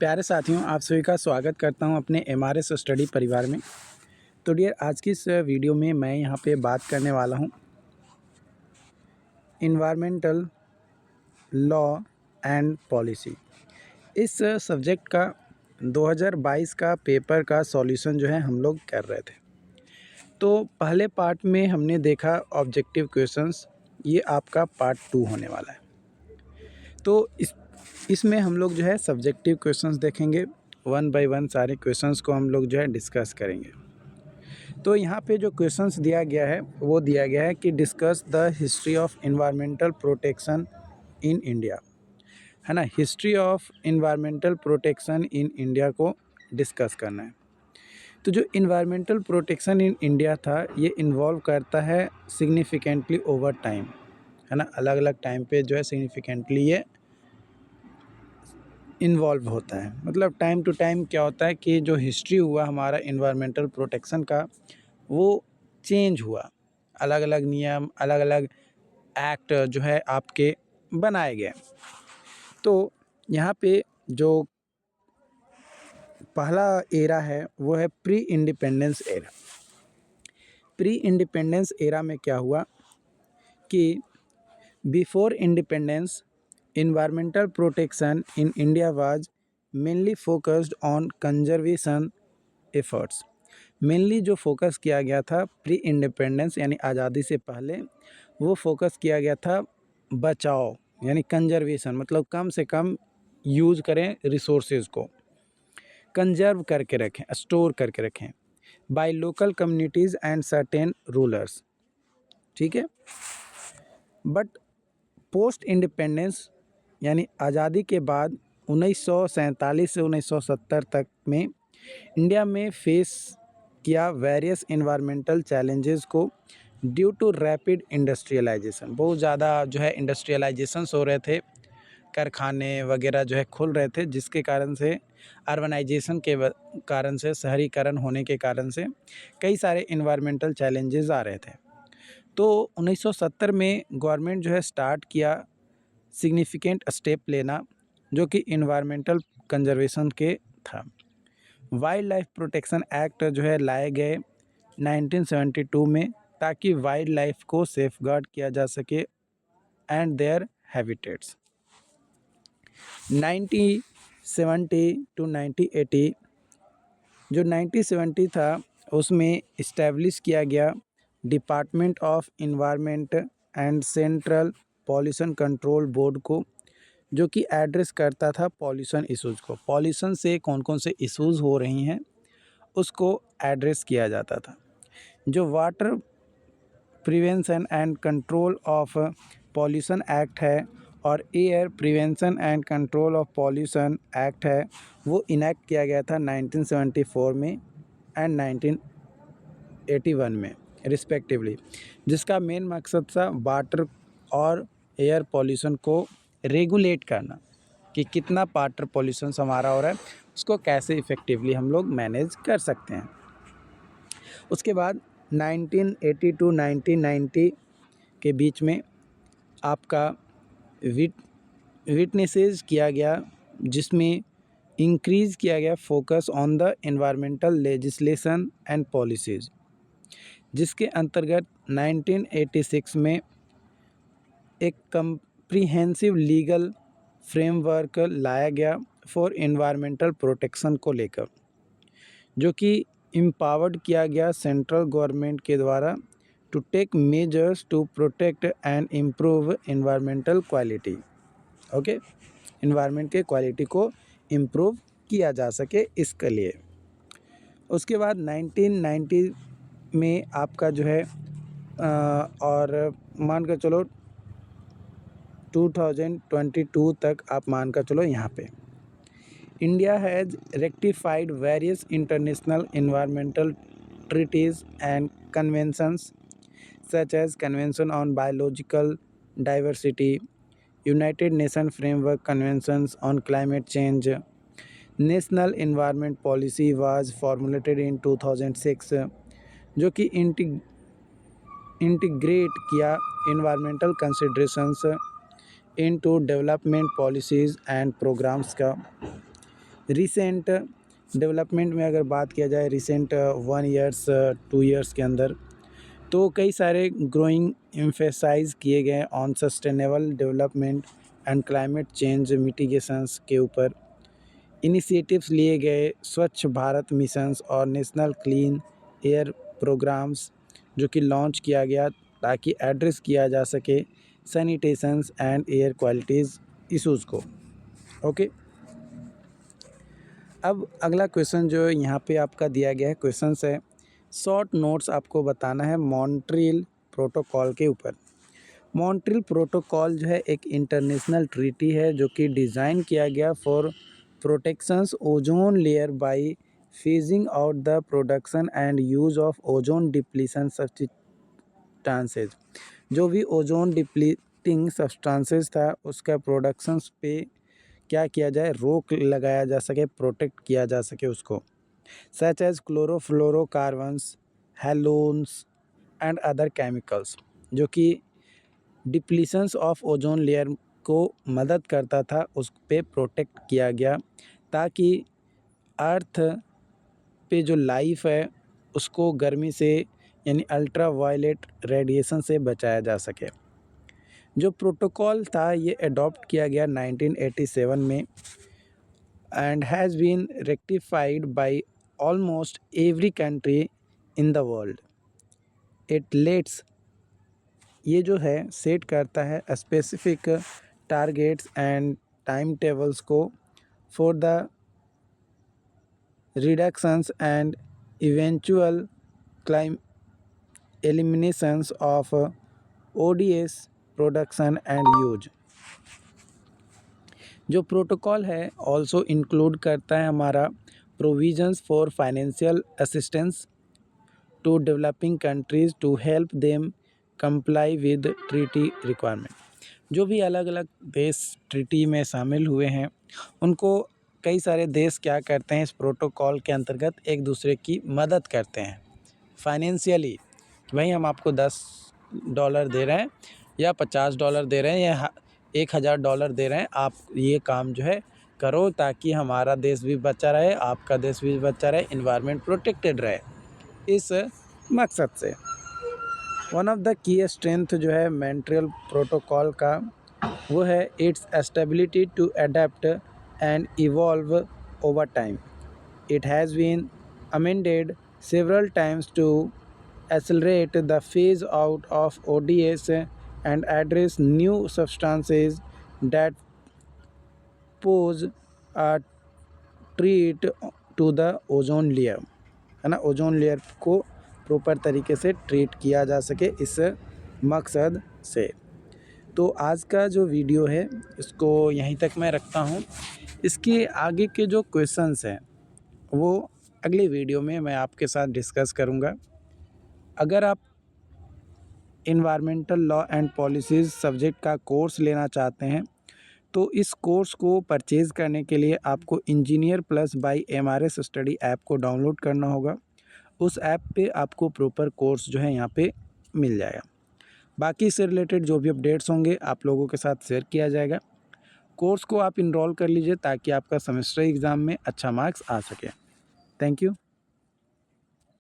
प्यारे साथियों, आप सभी का स्वागत करता हूं अपने एमआरएस स्टडी परिवार में। तो डियर, आज की इस वीडियो में मैं यहां पे बात करने वाला हूं इन्वायरमेंटल लॉ एंड पॉलिसी। इस सब्जेक्ट का 2022 का पेपर का सॉल्यूशन जो है हम लोग कर रहे थे। तो पहले पार्ट में हमने देखा ऑब्जेक्टिव क्वेश्चंस, ये आपका पार्ट 2 होने वाला है। तो इसमें हम लोग जो है सब्जेक्टिव क्वेश्चंस देखेंगे, वन बाय वन सारे क्वेश्चंस को हम लोग जो है डिस्कस करेंगे। तो यहाँ पे जो क्वेश्चंस दिया गया है वो दिया गया है कि discuss the history of environmental protection in India, है ना। History of environmental protection in India को डिस्कस करना है। तो जो एनवायरमेंटल प्रोटेक्शन इन इंडिया था, ये इन्वॉल्व करता है सिग्निफिकेंटली ओवर टाइम, है ना। अलग अलग टाइम पे जो है सिग्निफिकेंटली ये इन्वॉल्व होता है। मतलब टाइम टू टाइम क्या होता है कि जो हिस्ट्री हुआ हमारा एनवायरमेंटल प्रोटेक्शन का, वो चेंज हुआ। अलग अलग नियम, अलग अलग एक्ट जो है आपके बनाए गए। तो यहाँ पे जो पहला एरा है वो है pre independence era. Pre independence era में क्या हुआ कि before independence environmental protection in India was mainly focused on conservation efforts। Mainly जो फोकस किया गया था प्री इंडिपेंडेंस यानी आज़ादी से पहले, वो फोकस किया गया था बचाओ यानी कंजर्वेशन, मतलब कम से कम यूज़ करें रिसोर्सेज को, कंजर्व करके रखें, स्टोर करके रखें by local communities and certain rulers. ठीक है। बट पोस्ट इंडिपेंडेंस यानी आज़ादी के बाद 1947 से 1970 तक में इंडिया में फेस किया वेरियस इन्वायरमेंटल चैलेंजेस को ड्यू टू रैपिड इंडस्ट्रियलाइजेशन। बहुत ज़्यादा जो है इंडस्ट्रियलाइजेशंस हो रहे थे, कारखाने वगैरह जो है खुल रहे थे, जिसके कारण से अर्बनाइजेशन के कारण से, शहरीकरण होने के कारण से कई सारे इन्वायरमेंटल चैलेंजेस आ रहे थे। तो 1970 में गवर्नमेंट जो है स्टार्ट किया सिग्निफिकेंट स्टेप लेना, जो कि इन्वायरमेंटल कंजर्वेशन के था। वाइल्ड लाइफ प्रोटेक्शन एक्ट जो है लाए गए 1972 में, ताकि वाइल्ड लाइफ को सेफगार्ड किया जा सके एंड देयर हैबिटेट्स। 1970 टू 1980, जो 1970 था उसमें इस्टेब्लिश किया गया department of environment and central pollution control board को, जो कि एड्रेस करता था पॉल्यूशन इश्यूज़ को। पॉल्यूशन से कौन कौन से इश्यूज़ हो रही हैं उसको एड्रेस किया जाता था। जो water prevention and control of pollution act है और air prevention and control of pollution act है, वो इनेक्ट किया गया था 1974 में एंड 1981 में रिस्पेक्टिवली, जिसका मेन मकसद था वाटर और एयर पॉल्यूशन को रेगुलेट करना, कि कितना वाटर पॉल्यूशन हमारा हो रहा है, उसको कैसे इफ़ेक्टिवली हम लोग मैनेज कर सकते हैं। उसके बाद 1980 टू 1990 के बीच में आपका विटनेसेस किया गया, जिसमें इंक्रीज़ किया गया focus on the environmental legislation and policies, जिसके अंतर्गत 1986 में एक कम्प्रीहेंसिव लीगल फ्रेमवर्क लाया गया फॉर एनवायरमेंटल प्रोटेक्शन को लेकर, जो कि एम्पावर्ड किया गया सेंट्रल गवर्नमेंट के द्वारा to take measures to protect and improve environmental quality. Okay, environment के क्वालिटी को इम्प्रूव किया जा सके इसके लिए। उसके बाद 1990 में आपका जो है और मान कर चलो 2022 तक आप मान कर चलो, यहाँ पे India has rectified various international environmental treaties and conventions such as convention on biological diversity, united nation framework conventions on climate change, national environment policy was formulated in 2006, जो कि इंटीग्रेट किया environmental considerations into development policies and programs का। Recent development में अगर बात किया जाए recent 1 years 2 years के अंदर, तो कई सारे ग्रोइंग एम्फेसाइज किए गए on sustainable development and climate change mitigations के ऊपर। इनिशिएटिव्स लिए गए स्वच्छ भारत मिशंस और नेशनल क्लीन एयर प्रोग्राम्स जो कि लॉन्च किया गया ताकि एड्रेस किया जा सके सैनिटेशंस एंड एयर क्वालिटीज़ इश्यूज़ को। ओके, अब अगला क्वेश्चन जो यहाँ पे आपका दिया गया है क्वेश्चन है, शॉर्ट नोट्स आपको बताना है मॉन्ट्रियल प्रोटोकॉल के ऊपर। मॉन्ट्रियल प्रोटोकॉल जो है एक इंटरनेशनल ट्रीटी है जो कि डिज़ाइन किया गया for protections ozone layer by phasing out the production and use of ozone depletion substances. जो भी ओजोन डिप्लीटिंग सब्सटेंसेज था उसका प्रोडक्शंस पे क्या किया जाए, रोक लगाया जा सके, प्रोटेक्ट किया जा सके उसको, such as chlorofluorocarbons, halons and other chemicals, जो कि डिप्लीशंस ऑफ ओजोन लेयर को मदद करता था, उस पे प्रोटेक्ट किया गया ताकि अर्थ पे जो लाइफ है उसको गर्मी से यानी अल्ट्रा वायलेट रेडिएशन से बचाया जा सके। जो प्रोटोकॉल था ये अडॉप्ट किया गया 1987 में and has been rectified by almost every country in the world. It lets, ये जो है सेट करता है specific targets and time tables को for the reductions and eventual claim eliminations of ODS production and use. जो protocol है also include करता है हमारा provisions for financial assistance to developing countries to help them comply with treaty requirement. जो भी अलग अलग देश ट्रीटी में शामिल हुए हैं उनको कई सारे देश क्या करते हैं, इस प्रोटोकॉल के अंतर्गत एक दूसरे की मदद करते हैं फाइनेंशियली, कि भाई हम आपको $10 दे रहे हैं या $50 दे रहे हैं या $1000 दे रहे हैं, आप ये काम जो है करो ताकि हमारा देश भी बचा रहे, आपका देश भी बचा रहे, इन्वायरमेंट प्रोटेक्टेड रहे। इस मकसद से one of the key strength जो है मॉन्ट्रियल प्रोटोकॉल का वो है it's stability to adapt and evolve over time. It has been amended several times to accelerate the phase out of ODS and address new substances that pose a threat to the ozone layer, है ना, ozone layer को proper तरीके से treat किया जा सके इस मकसद से। तो आज का जो वीडियो है इसको यहीं तक मैं रखता हूँ। इसके आगे के जो क्वेश्चंस हैं वो अगले वीडियो में मैं आपके साथ डिस्कस करूँगा। अगर आप environmental law and policies subject का कोर्स लेना चाहते हैं तो इस कोर्स को परचेज़ करने के लिए आपको engineer plus by MRS study app को डाउनलोड करना होगा। उस ऐप पे आपको प्रॉपर कोर्स जो है यहाँ पे मिल जाएगा। बाकी इससे रिलेटेड जो भी अपडेट्स होंगे आप लोगों के साथ शेयर किया जाएगा। कोर्स को आप इनरोल कर लीजिए ताकि आपका सेमेस्टर एग्ज़ाम में अच्छा मार्क्स आ सके। Thank you.